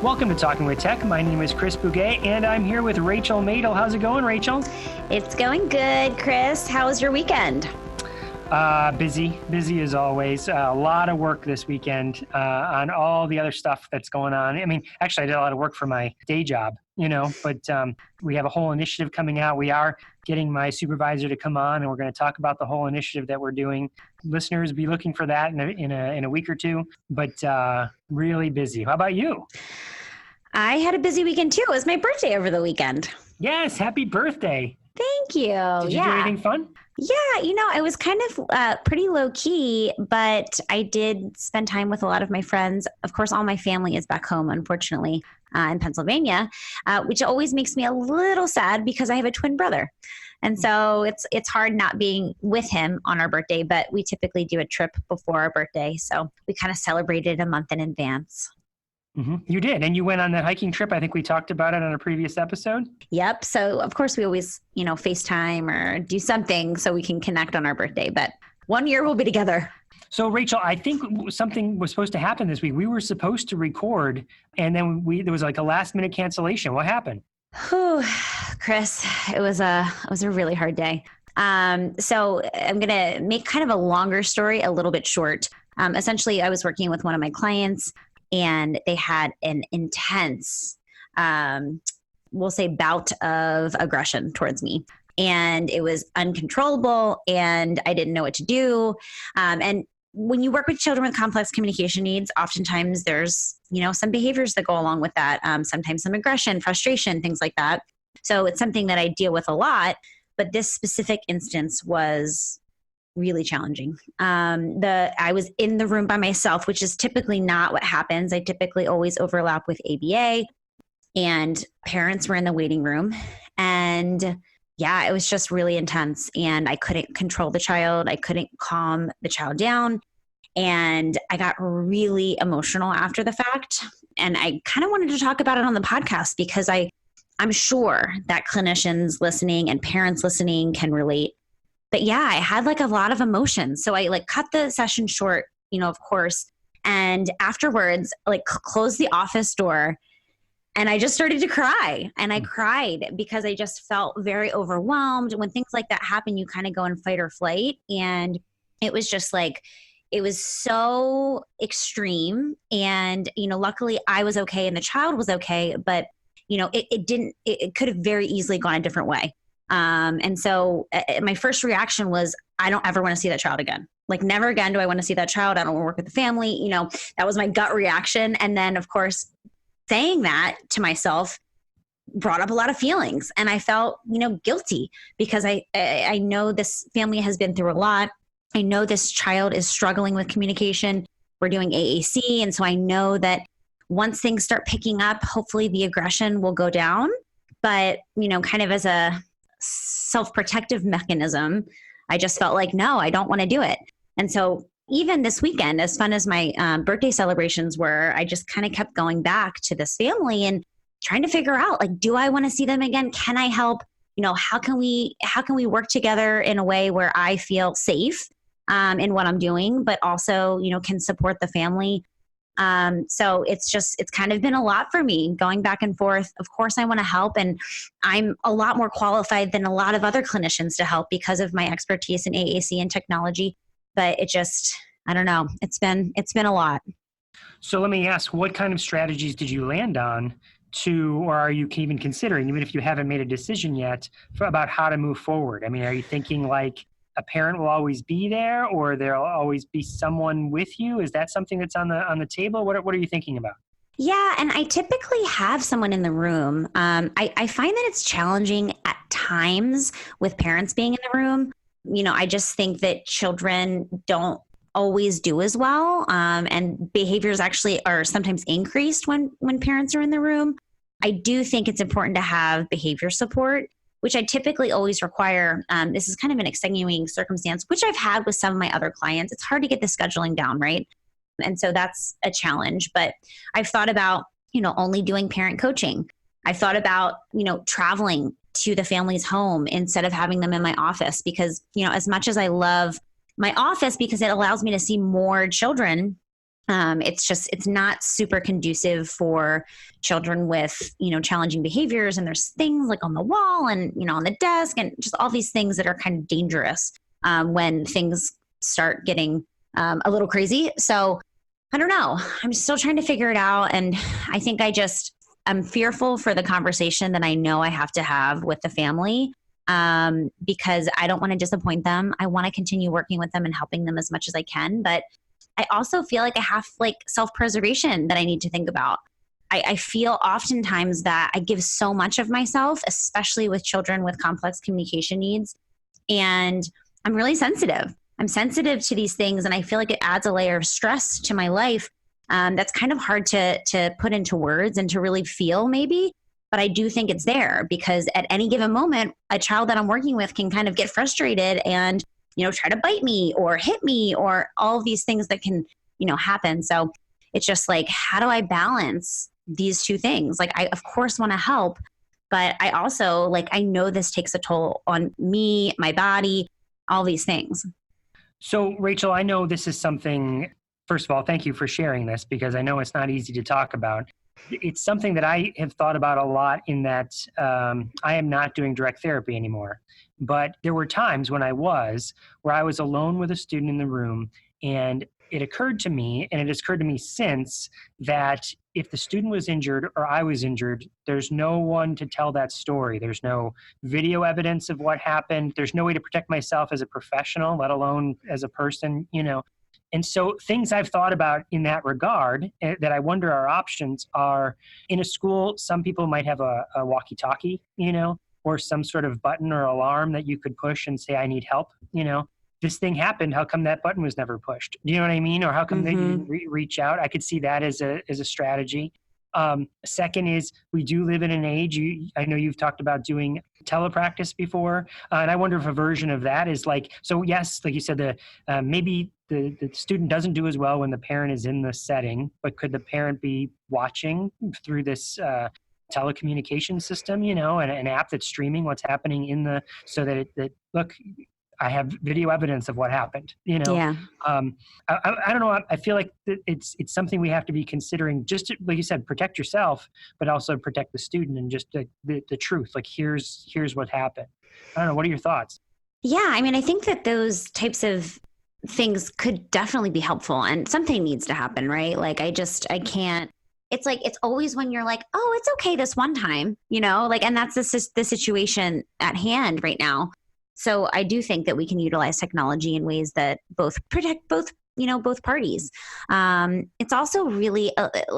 Welcome to Talking with Tech. My name is Chris Bouguet, and I'm here with Rachel Madel. How's it going, Rachel? It's going good, Chris. How was your weekend? Busy as always. A lot of work this weekend on all the other stuff that's going on. I mean, actually, I did a lot of work for my day job, but we have a whole initiative coming out. We are getting my supervisor to come on, and we're going to talk about the whole initiative that we're doing. Listeners, be looking for that in a week or two, but really busy. How about you? I had a busy weekend too. It was my birthday over the weekend. Yes, happy birthday. Thank you. Did you do anything fun? Yeah, I was kind of pretty low key, but I did spend time with a lot of my friends. Of course, all my family is back home, unfortunately, in Pennsylvania, which always makes me a little sad because I have a twin brother. And so it's hard not being with him on our birthday, but we typically do a trip before our birthday. So we kind of celebrated a month in advance. Mm-hmm. You did. And you went on that hiking trip. I think we talked about it on a previous episode. Yep. So of course we always, FaceTime or do something so we can connect on our birthday, but one year we'll be together. So Rachel, I think something was supposed to happen this week. We were supposed to record and then there was like a last minute cancellation. What happened? Whew, Chris, it was a really hard day. So I'm going to make kind of a longer story a little bit short. Essentially I was working with one of my clients, and they had an intense, we'll say, bout of aggression towards me. And it was uncontrollable, and I didn't know what to do. And when you work with children with complex communication needs, oftentimes there's, some behaviors that go along with that. Sometimes some aggression, frustration, things like that. So it's something that I deal with a lot. But this specific instance was really challenging. I was in the room by myself, which is typically not what happens. I typically always overlap with ABA, and parents were in the waiting room. And yeah, it was just really intense, and I couldn't control the child. I couldn't calm the child down. And I got really emotional after the fact. And I kind of wanted to talk about it on the podcast because I'm sure that clinicians listening and parents listening can relate. But yeah, I had like a lot of emotions. So I cut the session short, of course. And afterwards, closed the office door, and I just started to cry. And I cried because I just felt very overwhelmed. When things like that happen, you kind of go in fight or flight. And it was just it was so extreme. And, luckily I was okay and the child was okay, but it could have very easily gone a different way. And so my first reaction was, I don't ever want to see that child again. Never again do I want to see that child. I don't want to work with the family. That was my gut reaction. And then, of course, saying that to myself brought up a lot of feelings. And I felt, guilty because I know this family has been through a lot. I know this child is struggling with communication. We're doing AAC. And so I know that once things start picking up, hopefully the aggression will go down. But, kind of as a self-protective mechanism, I just felt like, no, I don't want to do it. And so even this weekend, as fun as my birthday celebrations were, I just kind of kept going back to this family and trying to figure out, do I want to see them again? Can I help? How can we work together in a way where I feel safe in what I'm doing, but also, can support the family. So it's kind of been a lot for me going back and forth. Of course I want to help, and I'm a lot more qualified than a lot of other clinicians to help because of my expertise in AAC and technology. But I don't know. It's been a lot. So let me ask, what kind of strategies did you land on or are you even considering, even if you haven't made a decision yet, about how to move forward? I mean, are you thinking a parent will always be there, or there'll always be someone with you? Is that something that's on the table? What are you thinking about? Yeah, and I typically have someone in the room. I find that it's challenging at times with parents being in the room. I just think that children don't always do as well, and behaviors actually are sometimes increased when parents are in the room. I do think it's important to have behavior support, which I typically always require. This is kind of an extenuating circumstance, which I've had with some of my other clients. It's hard to get the scheduling down, right? And so that's a challenge. But I've thought about, only doing parent coaching. I've thought about, traveling to the family's home instead of having them in my office because, as much as I love my office because it allows me to see more children It's not super conducive for children with, challenging behaviors. And there's things like on the wall and, on the desk and just all these things that are kind of dangerous when things start getting a little crazy. So I don't know. I'm still trying to figure it out. And I think I'm fearful for the conversation that I know I have to have with the family because I don't want to disappoint them. I want to continue working with them and helping them as much as I can. But I also feel like I have self-preservation that I need to think about. I feel oftentimes that I give so much of myself, especially with children with complex communication needs. And I'm really sensitive. I'm sensitive to these things. And I feel like it adds a layer of stress to my life that's kind of hard to put into words and to really feel maybe. But I do think it's there because at any given moment, a child that I'm working with can kind of get frustrated and try to bite me or hit me or all of these things that can, happen. So it's just like, how do I balance these two things? Like, I, of course, want to help, but I also, I know this takes a toll on me, my body, all these things. So, Rachel, I know this is something, first of all, thank you for sharing this because I know it's not easy to talk about. It's something that I have thought about a lot in that I am not doing direct therapy anymore. But there were times when where I was alone with a student in the room, and it occurred to me, and it has occurred to me since, that if the student was injured or I was injured, there's no one to tell that story. There's no video evidence of what happened. There's no way to protect myself as a professional, let alone as a person, And so things I've thought about in that regard that I wonder our options are in a school, some people might have a walkie-talkie, or some sort of button or alarm that you could push and say, I need help, this thing happened. How come that button was never pushed? Do you know what I mean? Or how come they didn't reach out? I could see that as a strategy. Second is we do live in an age, I know you've talked about doing telepractice before, and I wonder if a version of that is so yes, like you said, maybe the student doesn't do as well when the parent is in the setting, but could the parent be watching through this telecommunication system, and an app that's streaming what's happening so that look, I have video evidence of what happened, Yeah. I don't know. I feel like it's something we have to be considering, just to, like you said, protect yourself, but also protect the student and just the truth. Like, here's what happened. I don't know. What are your thoughts? Yeah. I mean, I think that those types of things could definitely be helpful and something needs to happen, right? I can't, it's always when you're like, oh, it's okay this one time, and that's the situation at hand right now. So I do think that we can utilize technology in ways that both protect both parties. It's also really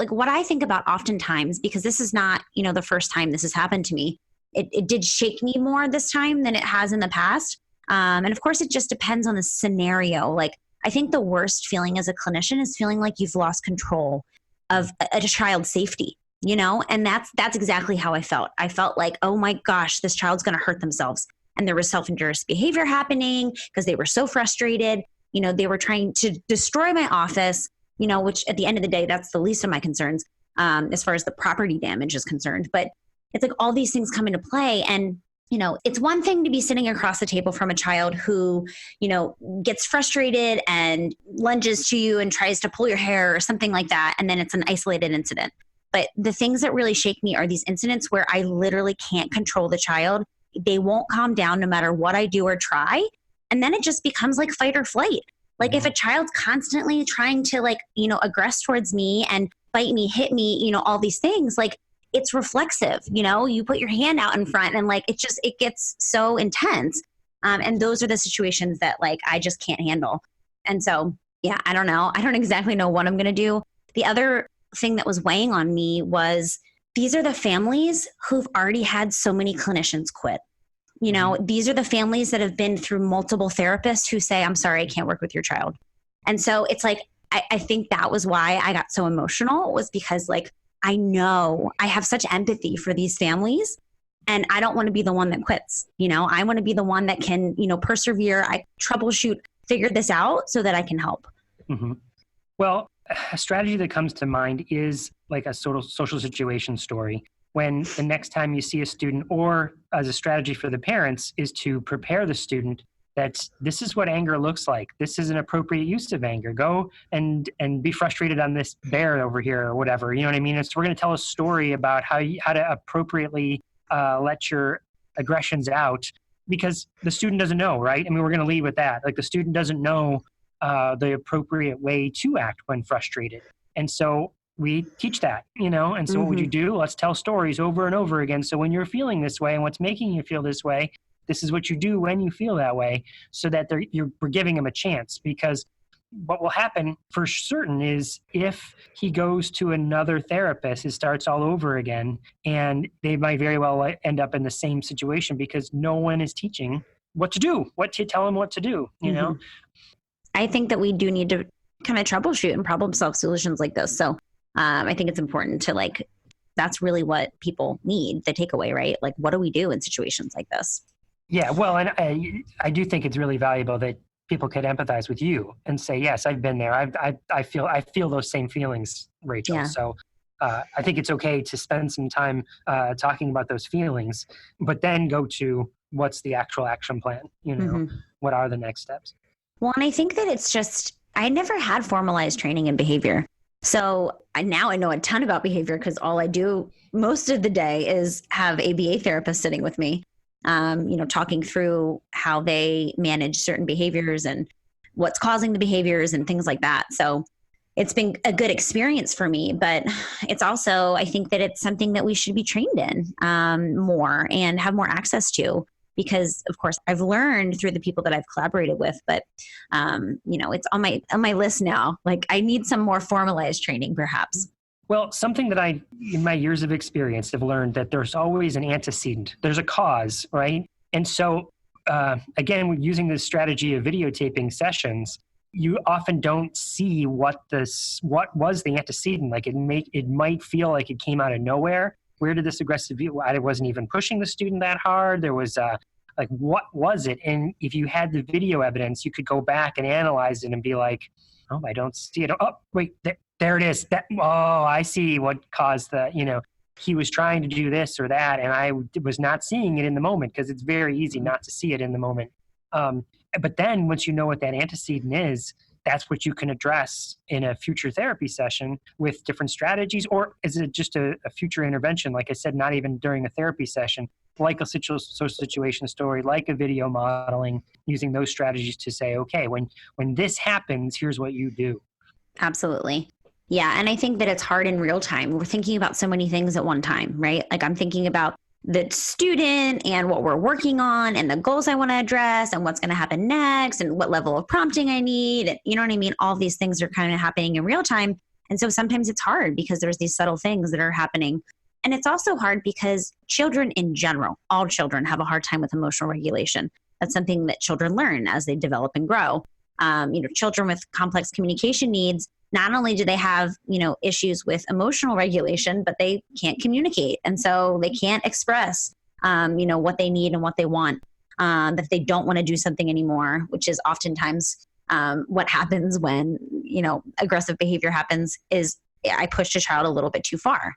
what I think about oftentimes, because this is not, the first time this has happened to me. It did shake me more this time than it has in the past. And of course, it just depends on the scenario. I think the worst feeling as a clinician is feeling like you've lost control of a child's safety, and that's exactly how I felt. I felt like, oh my gosh, this child's going to hurt themselves. And there was self-injurious behavior happening because they were so frustrated. They were trying to destroy my office, which at the end of the day, that's the least of my concerns as far as the property damage is concerned. But it's like all these things come into play. And, it's one thing to be sitting across the table from a child who, gets frustrated and lunges to you and tries to pull your hair or something like that. And then it's an isolated incident. But the things that really shake me are these incidents where I literally can't control the child. They won't calm down no matter what I do or try. And then it just becomes like fight or flight. If a child's constantly trying to aggress towards me and bite me, hit me, all these things, it's reflexive, you put your hand out in front and it gets so intense. And those are the situations that I just can't handle. And so, yeah, I don't know. I don't exactly know what I'm going to do. The other thing that was weighing on me was these are the families who've already had so many clinicians quit. These are the families that have been through multiple therapists who say, I'm sorry, I can't work with your child. And so it's I think that was why I got so emotional, was because I know I have such empathy for these families and I don't want to be the one that quits. I want to be the one that can, persevere. I troubleshoot, figure this out so that I can help. Mm-hmm. Well, a strategy that comes to mind is a social situation story. When the next time you see a student, or as a strategy for the parents, is to prepare the student this is what anger looks like. This is an appropriate use of anger. Go and be frustrated on this bear over here or whatever. You know what I mean? We're going to tell a story about how to appropriately let your aggressions out, because the student doesn't know, right? I mean, we're going to lead with that. Like, the student doesn't know the appropriate way to act when frustrated. And so we teach that, and so what would you do? Let's tell stories over and over again. So when you're feeling this way and what's making you feel this way, this is what you do when you feel that way, so that we're giving them a chance. Because what will happen for certain is, if he goes to another therapist, it starts all over again, and they might very well end up in the same situation because no one is teaching what to do, what to tell him what to do, know? I think that we do need to kind of troubleshoot and problem solve solutions like this. So I think it's important to that's really what people need, the takeaway, right? Like, what do we do in situations like this? Yeah, well, and I do think it's really valuable that people could empathize with you and say, yes, I've been there. I feel those same feelings, Rachel. Yeah. So I think it's okay to spend some time talking about those feelings, but then go to what's the actual action plan, what are the next steps? Well, and I think that it's just, I never had formalized training in behavior. So now I know a ton about behavior, because all I do most of the day is have a BA therapist sitting with me, talking through how they manage certain behaviors and what's causing the behaviors and things like that. So it's been a good experience for me, but it's also, I think that it's something that we should be trained in more and have more access to. Because of course I've learned through the people that I've collaborated with, but it's on my list now. Like, I need some more formalized training, perhaps. Well, something that I, in my years of experience, have learned that there's always an antecedent. There's a cause, right? And so, again, using this strategy of videotaping sessions, you often don't see what was the antecedent. Like, it might feel like it came out of nowhere. Where did this aggressive view? I wasn't even pushing the student that hard. There was what was it? And if you had the video evidence, you could go back and analyze it and be like, oh, I don't see it. Oh, wait, there it is. I see what caused the, he was trying to do this or that, and I was not seeing it in the moment, because it's very easy not to see it in the moment. But then once you know what that antecedent is, that's what you can address in a future therapy session with different strategies. Or is it just a future intervention? Like I said, not even during a therapy session, like a situation story, like a video modeling, using those strategies to say, okay, when this happens, here's what you do. Absolutely. Yeah. And I think that it's hard in real time. We're thinking about so many things at one time, right? Like, I'm thinking about the student and what we're working on and the goals I want to address and what's going to happen next and what level of prompting I need. And, you know what I mean? All these things are kind of happening in real time. And so sometimes it's hard because there's these subtle things that are happening. And it's also hard because children in general, all children, have a hard time with emotional regulation. That's something that children learn as they develop and grow. Children with complex communication needs, not only do they have, issues with emotional regulation, but they can't communicate. And so they can't express, what they need and what they want. If they don't want to do something anymore, which is oftentimes what happens when, aggressive behavior happens, is I pushed a child a little bit too far.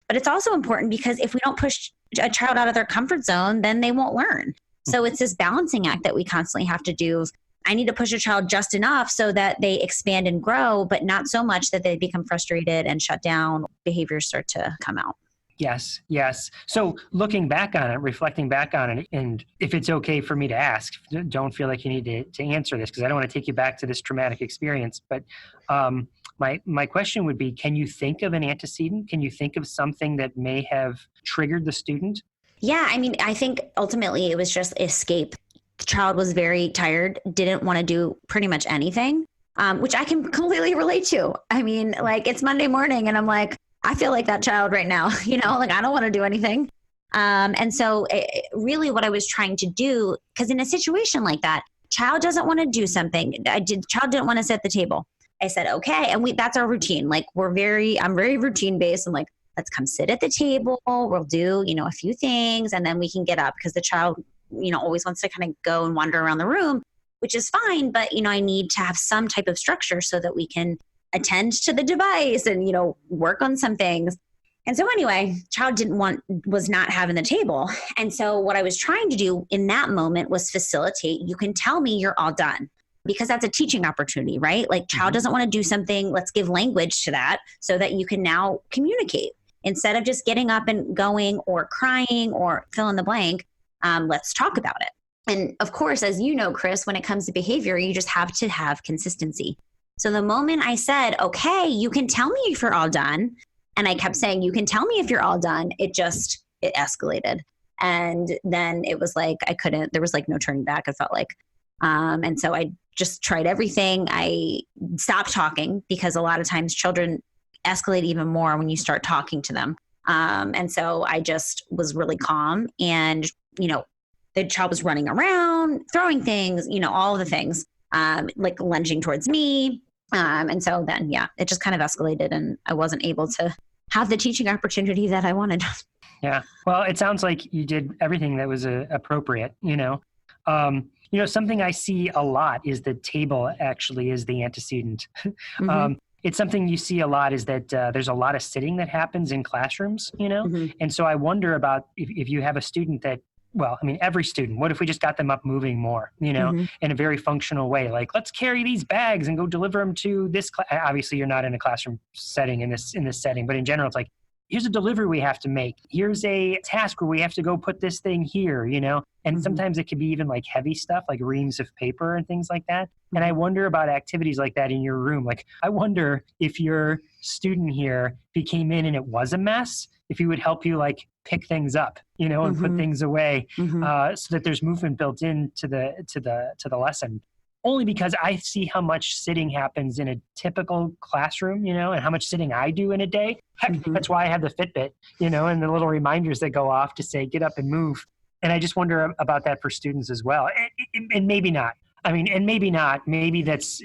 But it's also important because if we don't push a child out of their comfort zone, then they won't learn. So it's this balancing act that we constantly have to do. I need to push a child just enough so that they expand and grow, but not so much that they become frustrated and shut down. Behaviors start to come out. Yes. So looking back on it, reflecting back on it, and if it's okay for me to ask, don't feel like you need to answer this, because I don't want to take you back to this traumatic experience. But my question would be, can you think of an antecedent? Can you think of something that may have triggered the student? Yeah. I mean, I think ultimately it was just escape. The child was very tired, didn't want to do pretty much anything, which I can completely relate to. I mean, like, it's Monday morning and I'm like, I feel like that child right now, like, I don't want to do anything. And so really what I was trying to do, because in a situation like that, child doesn't want to do something. Child didn't want to sit at the table. I said, okay. And that's our routine. Like, I'm very routine based, and like, let's come sit at the table. We'll do, a few things, and then we can get up, because the child, always wants to kind of go and wander around the room, which is fine. But, I need to have some type of structure so that we can attend to the device and, work on some things. And so anyway, child was not having the table. And so what I was trying to do in that moment was facilitate, you can tell me you're all done, because that's a teaching opportunity, right? Like child doesn't want to do something. Let's give language to that so that you can now communicate instead of just getting up and going or crying or fill in the blank. Let's talk about it. And of course, as you know, Chris, when it comes to behavior, you just have to have consistency. So the moment I said, okay, you can tell me if you're all done, and I kept saying, you can tell me if you're all done, it escalated. And then it was like, there was like no turning back, it felt like. And so I just tried everything. I stopped talking because a lot of times children escalate even more when you start talking to them. And so I just was really calm, and, the child was running around, throwing things, all of the things, like lunging towards me. And so then, it just kind of escalated, and I wasn't able to have the teaching opportunity that I wanted. Yeah. Well, it sounds like you did everything that was appropriate, something I see a lot is the table actually is the antecedent. It's something you see a lot is that there's a lot of sitting that happens in classrooms, And so I wonder about if you have a student that, every student, what if we just got them up moving more, in a very functional way? Like, let's carry these bags and go deliver them to this class. Obviously, you're not in a classroom setting in this setting, but in general, it's like, here's a delivery we have to make. Here's a task where we have to go put this thing here, And sometimes it could be even like heavy stuff, like reams of paper and things like that. And I wonder about activities like that in your room. Like, I wonder if your student here, if he came in and it was a mess, if he would help you like pick things up, and put things away, so that there's movement built into the lesson. Only because I see how much sitting happens in a typical classroom, and how much sitting I do in a day. Heck, that's why I have the Fitbit, and the little reminders that go off to say, get up and move. And I just wonder about that for students as well. And maybe not. Maybe that's,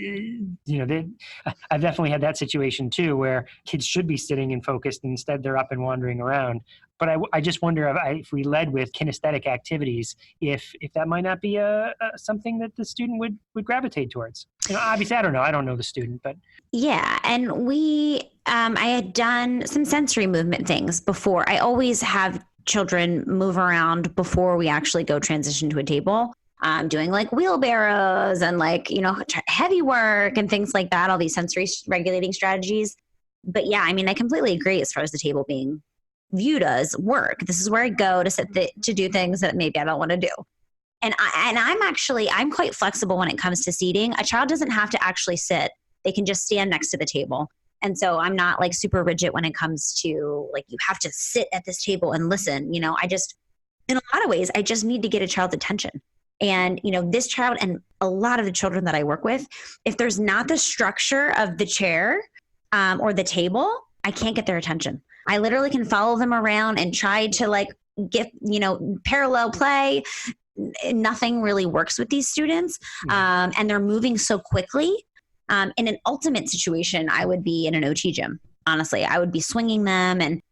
I've definitely had that situation too, where kids should be sitting and focused, and instead they're up and wandering around. But I just wonder if we led with kinesthetic activities, if that might not be something that the student would gravitate towards. Obviously, I don't know. I don't know the student, but. Yeah. And I had done some sensory movement things before. I always have children move around before we actually go transition to a table. Doing like wheelbarrows and like, heavy work and things like that, all these sensory regulating strategies. But yeah, I completely agree as far as the table being viewed as work. This is where I go to sit to do things that maybe I don't want to do. And I'm quite flexible when it comes to seating. A child doesn't have to actually sit. They can just stand next to the table. And so I'm not like super rigid when it comes to like, you have to sit at this table and listen. In a lot of ways, I just need to get a child's attention. And, this child and a lot of the children that I work with, if there's not the structure of the chair or the table, I can't get their attention. I literally can follow them around and try to like get, parallel play. Nothing really works with these students. And they're moving so quickly. In an ultimate situation, I would be in an OT gym. Honestly, I would be swinging them and,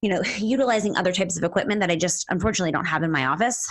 utilizing other types of equipment that I just unfortunately don't have in my office.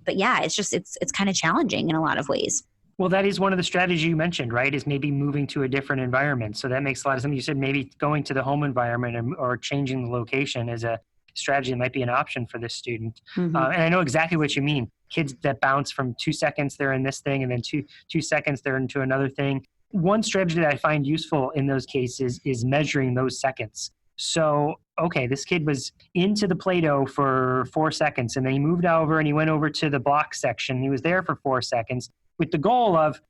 But yeah, it's kind of challenging in a lot of ways. Well, that is one of the strategies you mentioned, right? Is maybe moving to a different environment. So that makes a lot of sense. You said maybe going to the home environment or changing the location is a strategy that might be an option for this student. And I know exactly what you mean. Kids that bounce from 2 seconds, they're in this thing, and then two seconds, they're into another thing. One strategy that I find useful in those cases is measuring those seconds. So, okay, this kid was into the Play-Doh for 4 seconds, and then he moved over and he went over to the block section. He was there for 4 seconds with the goal of,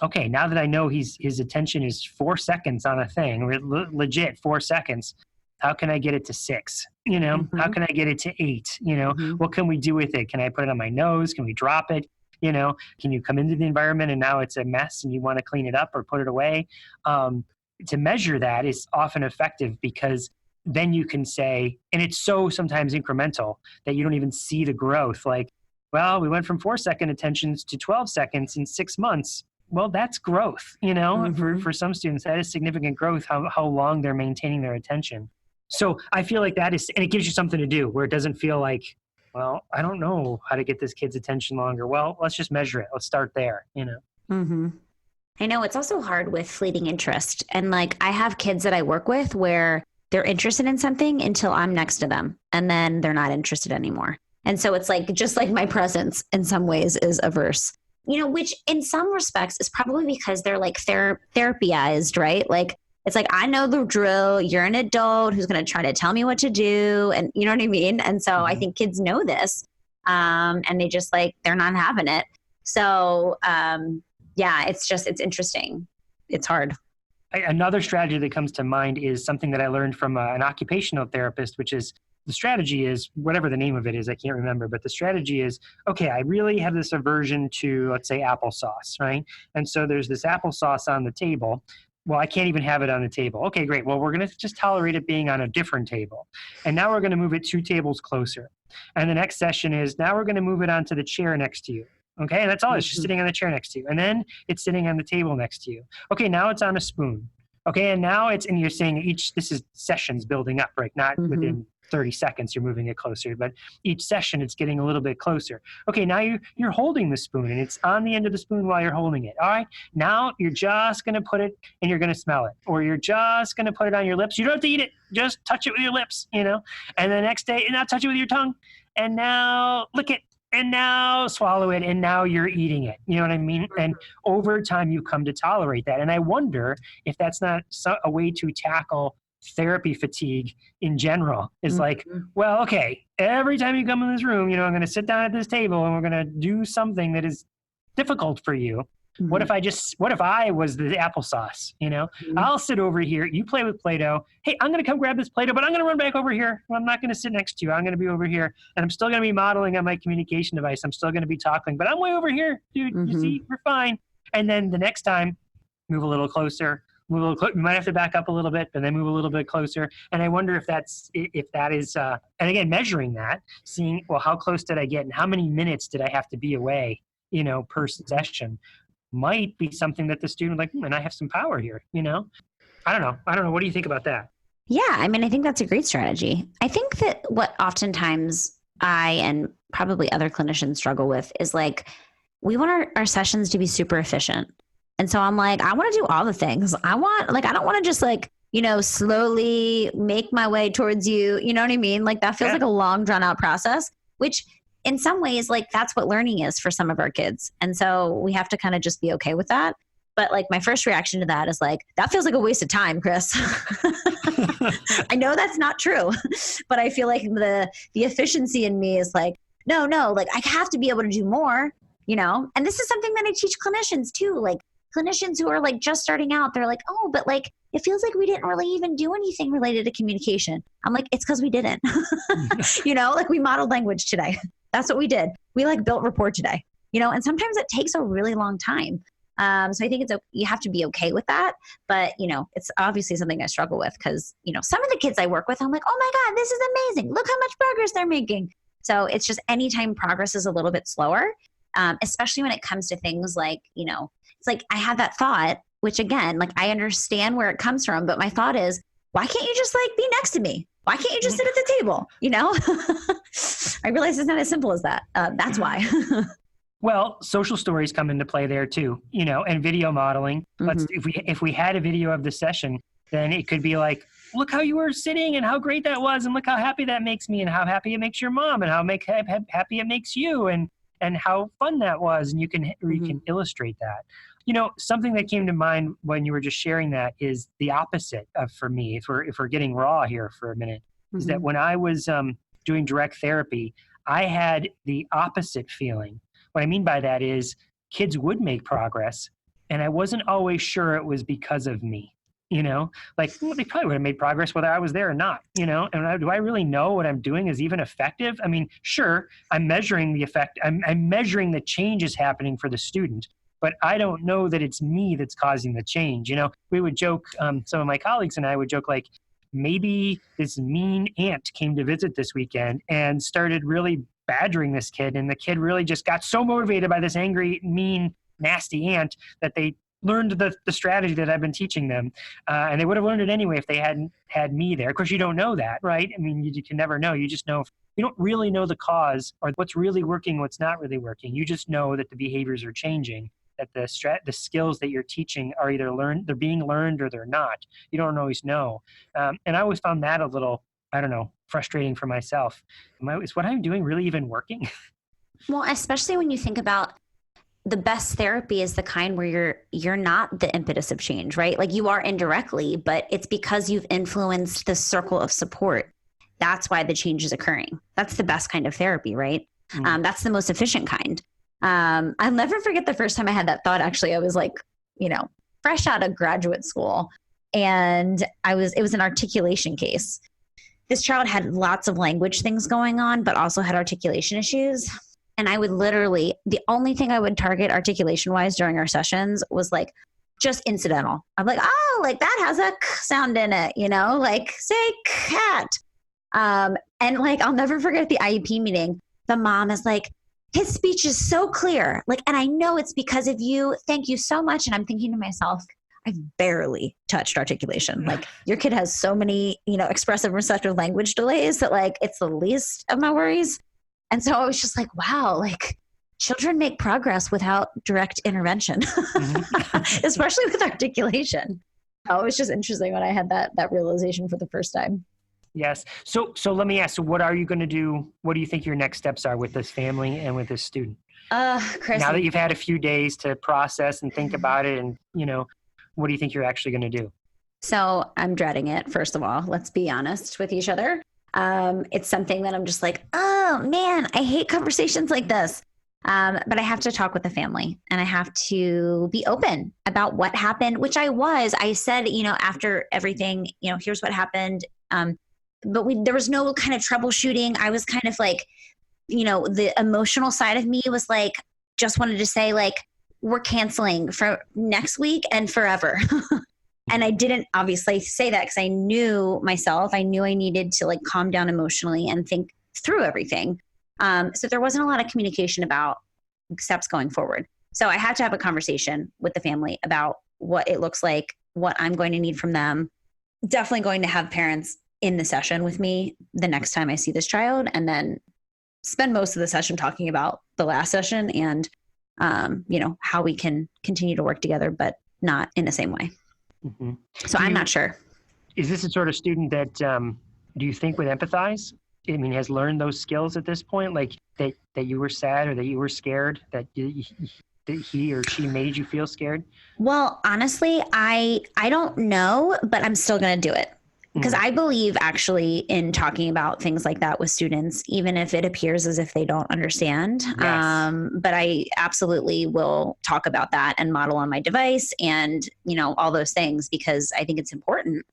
okay, now that I know his attention is 4 seconds on a thing, legit 4 seconds, how can I get it to 6? How can I get it to 8? What can we do with it? Can I put it on my nose? Can we drop it? Can you come into the environment and now it's a mess and you want to clean it up or put it away? To measure that is often effective because then you can say, and it's so sometimes incremental that you don't even see the growth. Like, well, we went from 4-second attentions to 12 seconds in 6 months. Well, that's growth, for some students, that is significant growth, how long they're maintaining their attention. So I feel like that is, and it gives you something to do where it doesn't feel like, well, I don't know how to get this kid's attention longer. Well, let's just measure it. Let's start there, I know it's also hard with fleeting interest. And like, I have kids that I work with where they're interested in something until I'm next to them, and then they're not interested anymore. And so it's like, just like my presence in some ways is averse, which in some respects is probably because they're like therapyized, right? Like, it's like, I know the drill. You're an adult who's going to try to tell me what to do. And you know what I mean? And so I think kids know this, and they just like, they're not having it. So yeah, it's interesting. It's hard. Another strategy that comes to mind is something that I learned from an occupational therapist, which is the strategy is whatever the name of it is, I can't remember, but the strategy is, okay, I really have this aversion to, let's say, applesauce, right? And so there's this applesauce on the table. Well, I can't even have it on the table. Okay, great. Well, we're going to just tolerate it being on a different table. And now we're going to move it 2 tables closer. And the next session is now we're going to move it onto the chair next to you. Okay, and that's all. It's just sitting on the chair next to you. And then it's sitting on the table next to you. Okay, now it's on a spoon. Okay, and now and you're saying this is sessions building up, right? Not within 30 seconds you're moving it closer, but each session it's getting a little bit closer. Okay, now you're holding the spoon and it's on the end of the spoon while you're holding it. All right, now you're just going to put it and you're going to smell it, or you're just going to put it on your lips. You don't have to eat it, just touch it with your lips, and the next day, and now touch it with your tongue, and now lick it, and now swallow it, and now you're eating it. You know what I mean? And over time, you come to tolerate that. And I wonder if that's not a way to tackle therapy fatigue in general. Is like, well, okay, every time you come in this room, I'm going to sit down at this table and we're going to do something that is difficult for you. What if I was the applesauce? I'll sit over here. You play with Play-Doh. Hey, I'm going to come grab this Play-Doh, but I'm going to run back over here. I'm not going to sit next to you. I'm going to be over here, and I'm still going to be modeling on my communication device. I'm still going to be talking, but I'm way over here, dude. You see, we're fine. And then the next time, move a little closer. You might have to back up a little bit, but then move a little bit closer. And I wonder if that is, and again, measuring that, seeing, well, how close did I get, and how many minutes did I have to be away, per session, might be something that the student like, and I have some power here, I don't know. What do you think about that? Yeah. I mean, I think that's a great strategy. I think that what oftentimes I and probably other clinicians struggle with is like, we want our sessions to be super efficient. And so I'm like, I want to do all the things. I don't want to just like, slowly make my way towards you. You know what I mean? Like that feels like a long drawn out process, which in some ways, like that's what learning is for some of our kids. And so we have to kind of just be okay with that. But like my first reaction to that is like, that feels like a waste of time, Chris. I know that's not true, but I feel like the efficiency in me is like, no, like I have to be able to do more, and this is something that I teach clinicians too. Like clinicians who are like just starting out, they're like, oh, but like, it feels like we didn't really even do anything related to communication. I'm like, it's because we didn't, like we modeled language today. That's what we did. We like built rapport today, and sometimes it takes a really long time. So I think you have to be okay with that. But, it's obviously something I struggle with because, some of the kids I work with, I'm like, oh my God, this is amazing. Look how much progress they're making. So it's just anytime progress is a little bit slower, especially when it comes to things like, it's like I had that thought, which again, like I understand where it comes from, but my thought is, why can't you just like be next to me? Why can't you just sit at the table? I realize it's not as simple as that. That's why. Well, social stories come into play there too, and video modeling. If we had a video of the session, then it could be like, look how you were sitting and how great that was, and look how happy that makes me, and how happy it makes your mom, and how happy it makes you, and how fun that was, and you can illustrate that. Something that came to mind when you were just sharing that is the opposite of, for me, if we're getting raw here for a minute, is that when I was doing direct therapy, I had the opposite feeling. What I mean by that is kids would make progress, and I wasn't always sure it was because of me. Like they probably would have made progress whether I was there or not. And do I really know what I'm doing is even effective? I mean, sure, I'm measuring the effect. I'm measuring the changes happening for the student, but I don't know that it's me that's causing the change. We would joke, some of my colleagues and I would joke like, maybe this mean aunt came to visit this weekend and started really badgering this kid, and the kid really just got so motivated by this angry, mean, nasty aunt that they learned the strategy that I've been teaching them, and they would have learned it anyway if they hadn't had me there. Of course, you don't know that, right? I mean, you can never know. You just know. You don't really know the cause or what's really working, what's not really working. You just know that the behaviors are changing. that the skills that you're teaching are either they're being learned or they're not. You don't always know. And I always found that a little, I don't know, frustrating for myself. Is what I'm doing really even working? Well, especially when you think about the best therapy is the kind where you're not the impetus of change, right? Like you are indirectly, but it's because you've influenced the circle of support. That's why the change is occurring. That's the best kind of therapy, right? That's the most efficient kind. I'll never forget the first time I had that thought. Actually, I was like, fresh out of graduate school, and it was an articulation case. This child had lots of language things going on, but also had articulation issues. And I would literally, the only thing I would target articulation wise during our sessions was like just incidental. I'm like, oh, like that has a k sound in it, like say cat. And like, I'll never forget the IEP meeting. The mom is like, his speech is so clear. Like, and I know it's because of you. Thank you so much. And I'm thinking to myself, I've barely touched articulation. Like your kid has so many, expressive receptive language delays that like, it's the least of my worries. And so I was just like, wow, like children make progress without direct intervention, especially with articulation. Oh, it was just interesting when I had that realization for the first time. Yes. So let me ask, so what are you going to do? What do you think your next steps are with this family and with this student? Chris, now that you've had a few days to process and think about it and, what do you think you're actually going to do? So I'm dreading it. First of all, let's be honest with each other. It's something that I'm just like, oh man, I hate conversations like this. But I have to talk with the family and I have to be open about what happened, which I said, after everything, here's what happened. But there was no kind of troubleshooting. I was kind of like, the emotional side of me was like, just wanted to say like, we're canceling for next week and forever. And I didn't obviously say that because I knew myself. I knew I needed to like calm down emotionally and think through everything. So there wasn't a lot of communication about steps going forward. So I had to have a conversation with the family about what it looks like, what I'm going to need from them. Definitely going to have parents in the session with me the next time I see this child, and then spend most of the session talking about the last session and, how we can continue to work together, but not in the same way. Mm-hmm. So I'm not sure. Is this a sort of student that, do you think would empathize? I mean, has learned those skills at this point, like that you were sad or that you were scared, that he or she made you feel scared? Well, honestly, I don't know, but I'm still going to do it. Because I believe actually in talking about things like that with students, even if it appears as if they don't understand. Yes. But I absolutely will talk about that and model on my device and, all those things, because I think it's important.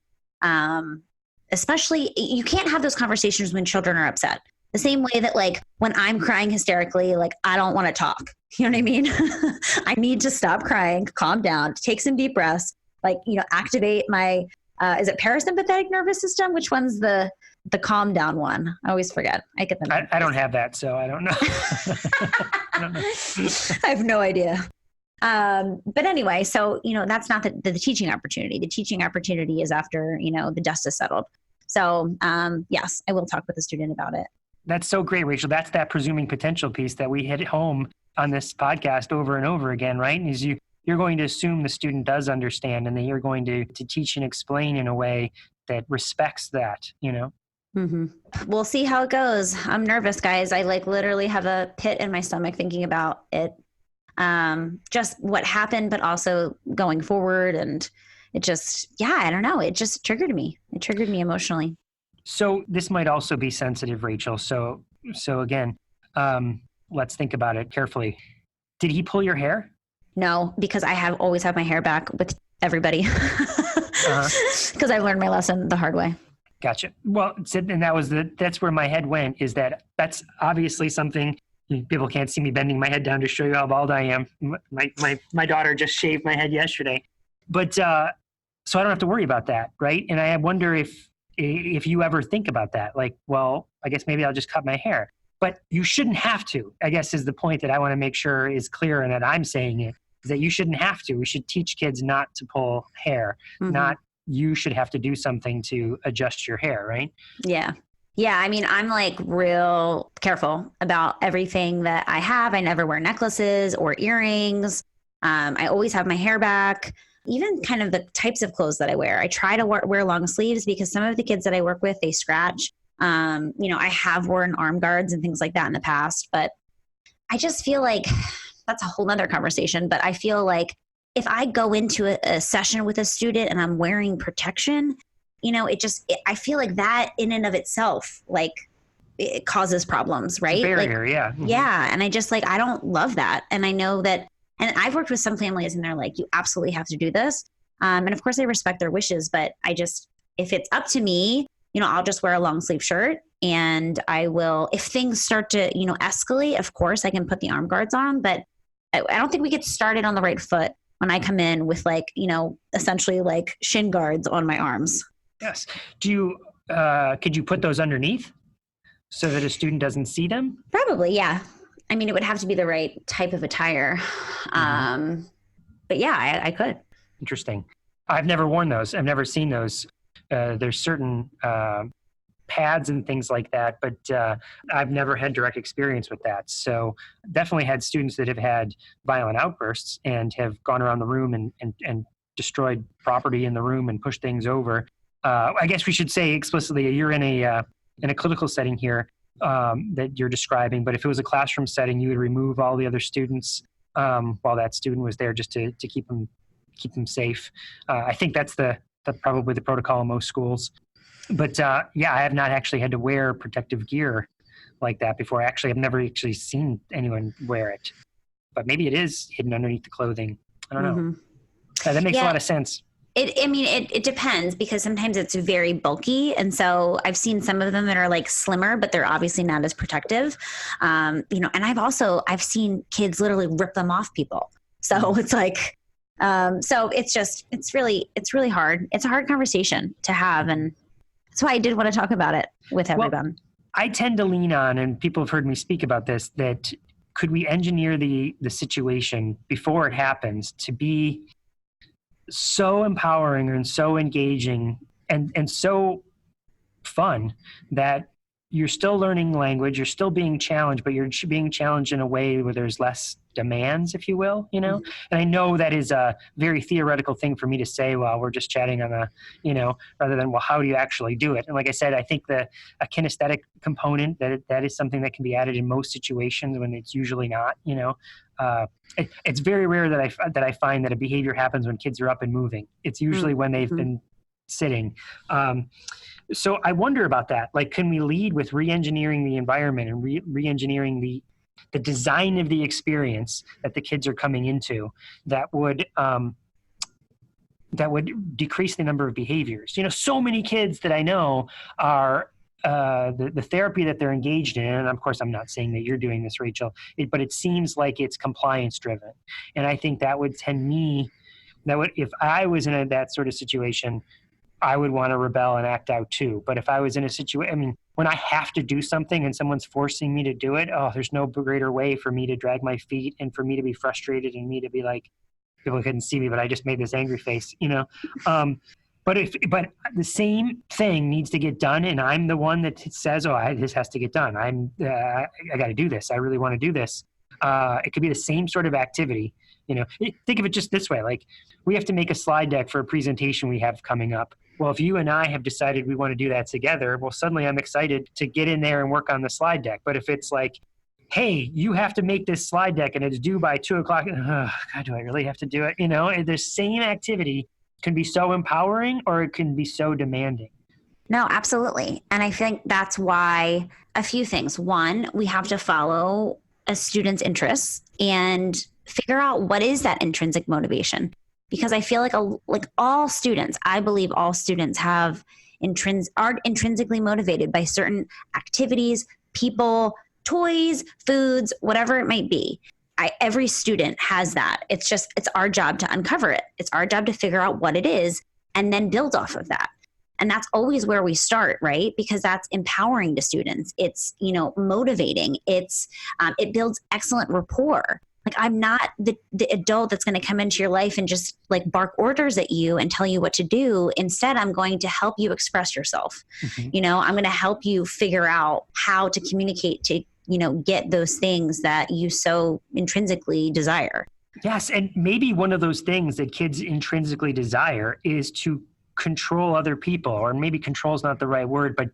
Especially, you can't have those conversations when children are upset. The same way that like when I'm crying hysterically, like I don't want to talk. You know what I mean? I need to stop crying, calm down, take some deep breaths, like, activate my is it parasympathetic nervous system? Which one's the calm down one? I always forget. I get them. I don't have that, so I don't know. I don't know. I have no idea. But anyway, so, that's not the teaching opportunity. The teaching opportunity is after, the dust is settled. So, yes, I will talk with the student about it. That's so great, Rachel. That's that presuming potential piece that we hit home on this podcast over and over again, right? Is you're going to assume the student does understand, and then you're going to teach and explain in a way that respects that, Mm-hmm. We'll see how it goes. I'm nervous, guys. I like literally have a pit in my stomach thinking about it. Just what happened, but also going forward. And it just, I don't know. It just triggered me. It triggered me emotionally. So this might also be sensitive, Rachel. So again, let's think about it carefully. Did he pull your hair? No, because I always have my hair back with everybody because I learned my lesson the hard way. Gotcha. Well, and that's where my head went, is that's obviously something. People can't see me bending my head down to show you how bald I am. My daughter just shaved my head yesterday, but so I don't have to worry about that, right? And I wonder if you ever think about that, like, well, I guess maybe I'll just cut my hair. But you shouldn't have to, I guess, is the point that I want to make sure is clear and that I'm saying it, is that you shouldn't have to. We should teach kids not to pull hair, not you should have to do something to adjust your hair, right? Yeah. Yeah. I mean, I'm like real careful about everything that I have. I never wear necklaces or earrings. I always have my hair back, even kind of the types of clothes that I wear. I try to wear long sleeves because some of the kids that I work with, they scratch. I have worn arm guards and things like that in the past, but I just feel like that's a whole nother conversation. But I feel like if I go into a session with a student and I'm wearing protection, I feel like that in and of itself, like, it causes problems, right? It's a barrier, yeah. Mm-hmm. Yeah. And I just I don't love that. And I know that, and I've worked with some families and they're like, you absolutely have to do this. And of course I respect their wishes, but if it's up to me, I'll just wear a long sleeve shirt, and I will, if things start to, escalate, of course I can put the arm guards on, but I don't think we get started on the right foot when I come in with essentially like shin guards on my arms. Yes. Could you put those underneath so that a student doesn't see them? Probably, yeah. I mean, it would have to be the right type of attire. Mm-hmm. But yeah, I could. Interesting. I've never worn those. I've never seen those. There's certain pads and things like that, but I've never had direct experience with that. So definitely had students that have had violent outbursts and have gone around the room and destroyed property in the room and pushed things over. I guess we should say explicitly, you're in a clinical setting here that you're describing, but if it was a classroom setting, you would remove all the other students while that student was there, just to keep them safe. I think that's probably the protocol in most schools. But I have not actually had to wear protective gear like that before. Actually, I've never actually seen anyone wear it, but maybe it is hidden underneath the clothing. I don't know. That makes a lot of sense. It depends, because sometimes it's very bulky. And so I've seen some of them that are like slimmer, but they're obviously not as protective. And I've seen kids literally rip them off people. So it's like, so it's really hard. It's a hard conversation to have. And that's why I did want to talk about it with everyone. Well, I tend to lean on, and people have heard me speak about this, that could we engineer the situation before it happens to be so empowering and so engaging and so fun that you're still learning language, you're still being challenged, but you're being challenged in a way where there's less demands, if you will, And I know that is a very theoretical thing for me to say while we're just chatting on rather than, well, how do you actually do it? And like I said, I think a kinesthetic component, that is something that can be added in most situations when it's usually not, it's very rare that I find that a behavior happens when kids are up and moving. It's usually when they've been sitting. So I wonder about that. Like, can we lead with re-engineering the environment and re-engineering the design of the experience that the kids are coming into that would decrease the number of behaviors? So many kids that I know are the therapy that they're engaged in, and of course I'm not saying that you're doing this, Rachel, but it seems like it's compliance driven. And I think that would if I was in that sort of situation, I would want to rebel and act out too. But if I was in a situation, when I have to do something and someone's forcing me to do it, there's no greater way for me to drag my feet and for me to be frustrated and me to be like, people couldn't see me, but I just made this angry face, But the same thing needs to get done, and I'm the one that says, this has to get done. I got to do this. I really want to do this. It could be the same sort of activity. Think of it just this way. Like, we have to make a slide deck for a presentation we have coming up. Well, if you and I have decided we want to do that together, well, suddenly I'm excited to get in there and work on the slide deck. But if it's like, hey, you have to make this slide deck and it's due by 2:00, God, do I really have to do it? The same activity can be so empowering or it can be so demanding. No, absolutely. And I think that's why a few things. One, we have to follow a student's interests and figure out what is that intrinsic motivation. Because I feel like all students, I believe all students are intrinsically motivated by certain activities, people, toys, foods, whatever it might be. Every student has that. It's our job to uncover it. It's our job to figure out what it is and then build off of that. And that's always where we start, right? Because that's empowering to students. It's, motivating. It builds excellent rapport. Like, I'm not the adult that's going to come into your life and just like bark orders at you and tell you what to do. Instead, I'm going to help you express yourself. Mm-hmm. I'm going to help you figure out how to communicate to, get those things that you so intrinsically desire. Yes. And maybe one of those things that kids intrinsically desire is to control other people, or maybe control is not the right word, but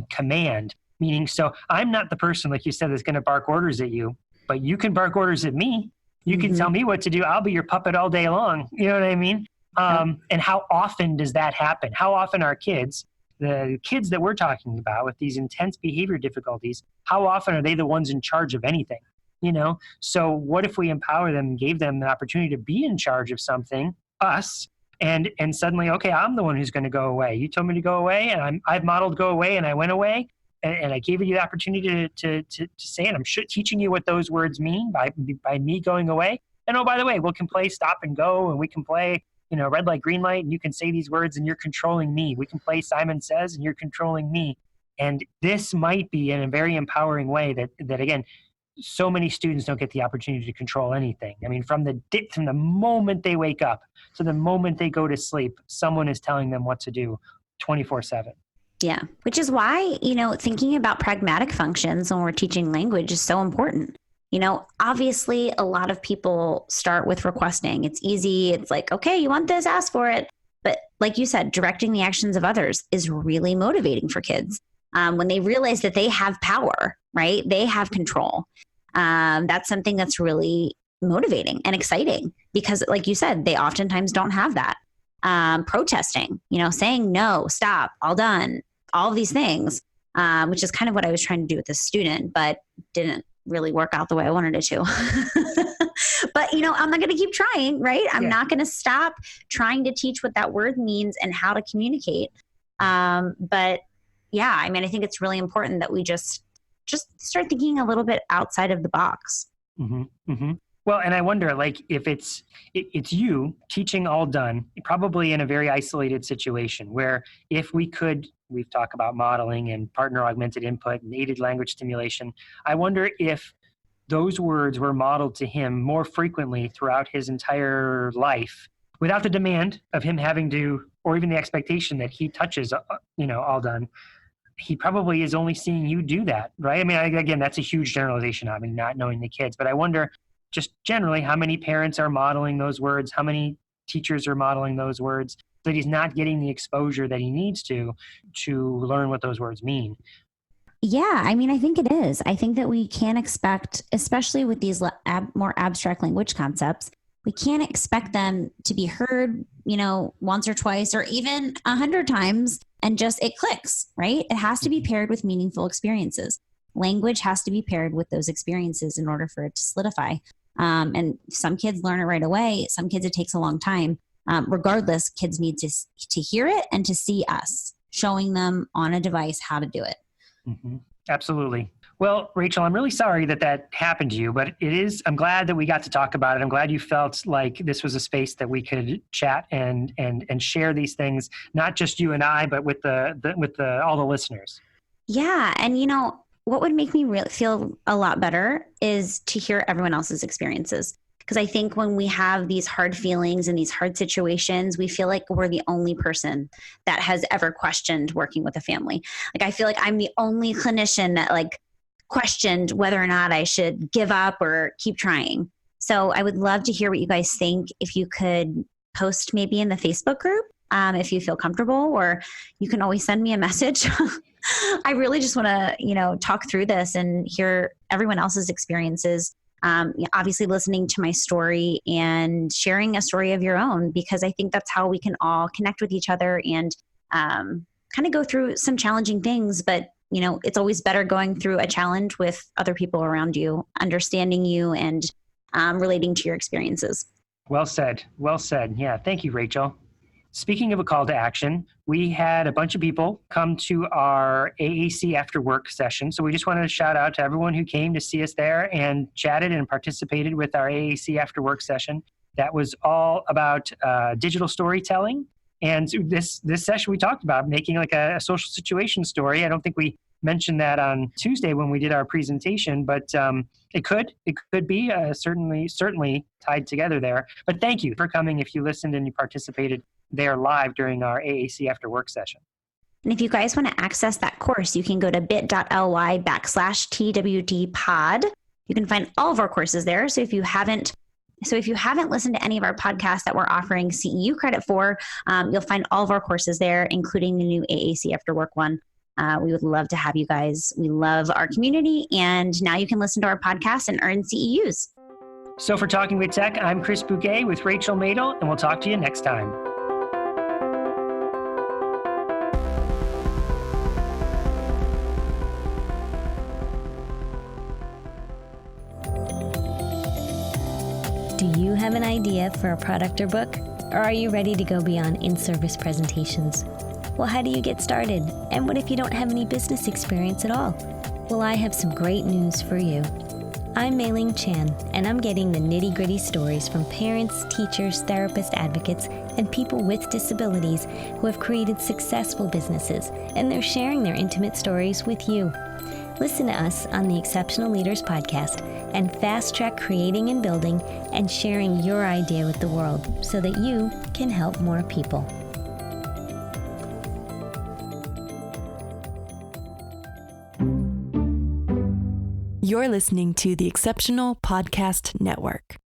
command. Meaning, so I'm not the person, like you said, that's going to bark orders at you, but you can bark orders at me. You can tell me what to do. I'll be your puppet all day long. You know what I mean? And how often does that happen? How often are kids, the kids that we're talking about with these intense behavior difficulties, how often are they the ones in charge of anything? You know, so what if we empower them and gave them the opportunity to be in charge of something, us, and suddenly, okay, I'm the one who's going to go away. You told me to go away, and I've modeled go away, and I went away, and I gave you the opportunity to say it. I'm teaching you what those words mean by me going away. And oh, by the way, we can play stop and go, and we can play, you know, red light, green light, and you can say these words, and you're controlling me. We can play Simon Says, and you're controlling me. And this might be in a very empowering way that again, so many students don't get the opportunity to control anything. I mean, from the moment they wake up to the moment they go to sleep, someone is telling them what to do 24/7. Yeah. Which is why, you know, thinking about pragmatic functions when we're teaching language is so important. You know, obviously a lot of people start with requesting. It's easy. It's like, okay, you want this, ask for it. But like you said, directing the actions of others is really motivating for kids. When they realize that they have power, right? They have control. That's something that's really motivating and exciting because, like you said, they oftentimes don't have that. Protesting, you know, saying no, stop, all done, all of these things, which is kind of what I was trying to do with this student, but didn't really work out the way I wanted it to. But, you know, I'm not going to keep trying, right? I'm not going to stop trying to teach what that word means and how to communicate. But yeah, I mean, I think it's really important that we just start thinking a little bit outside of the box. Well, and I wonder, like, if it's you teaching all done, probably in a very isolated situation where if we've talked about modeling and partner augmented input and aided language stimulation. I wonder if those words were modeled to him more frequently throughout his entire life without the demand of him having to, or even the expectation that he touches, you know, all done. He probably is only seeing you do that, right? I mean, again, that's a huge generalization. I mean, not knowing the kids, but I wonder just generally how many parents are modeling those words, how many teachers are modeling those words, that he's not getting the exposure that he needs to learn what those words mean. Yeah, I mean, I think it is. I think that we can expect, especially with these more abstract language concepts, we can't expect them to be heard, you know, once or twice or even 100 times and just it clicks, right? It has to be paired with meaningful experiences. Language has to be paired with those experiences in order for it to solidify. And some kids learn it right away. Some kids, it takes a long time. Regardless, kids need to hear it and to see us showing them on a device how to do it. Absolutely. Well, Rachel, I'm really sorry that happened to you, but I'm glad that we got to talk about it. I'm glad you felt like this was a space that we could chat and share these things, not just you and I, but with all the listeners. Yeah. And you know, what would make me really feel a lot better is to hear everyone else's experiences. Because I think when we have these hard feelings and these hard situations, we feel like we're the only person that has ever questioned working with a family. Like, I feel like I'm the only clinician that like questioned whether or not I should give up or keep trying. So I would love to hear what you guys think. If you could post maybe in the Facebook group, if you feel comfortable, or you can always send me a message. I really just want to, you know, talk through this and hear everyone else's experiences. Obviously listening to my story and sharing a story of your own, because I think that's how we can all connect with each other and kind of go through some challenging things. But, you know, it's always better going through a challenge with other people around you, understanding you and relating to your experiences. Well said. Well said. Yeah. Thank you, Rachel. Speaking of a call to action, we had a bunch of people come to our AAC after work session. So we just wanted to shout out to everyone who came to see us there and chatted and participated with our AAC after work session. That was all about digital storytelling. And this session we talked about making like a social situation story. I don't think we mentioned that on Tuesday when we did our presentation, but it could be certainly tied together there. But thank you for coming if you listened and you participated there live during our AAC after work session. And if you guys want to access that course, you can go to bit.ly/TWD pod. You can find all of our courses there. So if you haven't So if you haven't listened to any of our podcasts that we're offering CEU credit for, you'll find all of our courses there, including the new AAC After Work one. We would love to have you guys. We love our community, and now you can listen to our podcast and earn CEUs. So for Talking with Tech, I'm Chris Bouquet with Rachel Madel, and we'll talk to you next time. Do you have an idea for a product or book? Or are you ready to go beyond in-service presentations? Well, how do you get started? And what if you don't have any business experience at all? Well, I have some great news for you. I'm Mei-Ling Chan, and I'm getting the nitty-gritty stories from parents, teachers, therapists, advocates, and people with disabilities who have created successful businesses, and they're sharing their intimate stories with you. Listen to us on the Exceptional Leaders Podcast and fast-track creating and building and sharing your idea with the world so that you can help more people. You're listening to the Exceptional Podcast Network.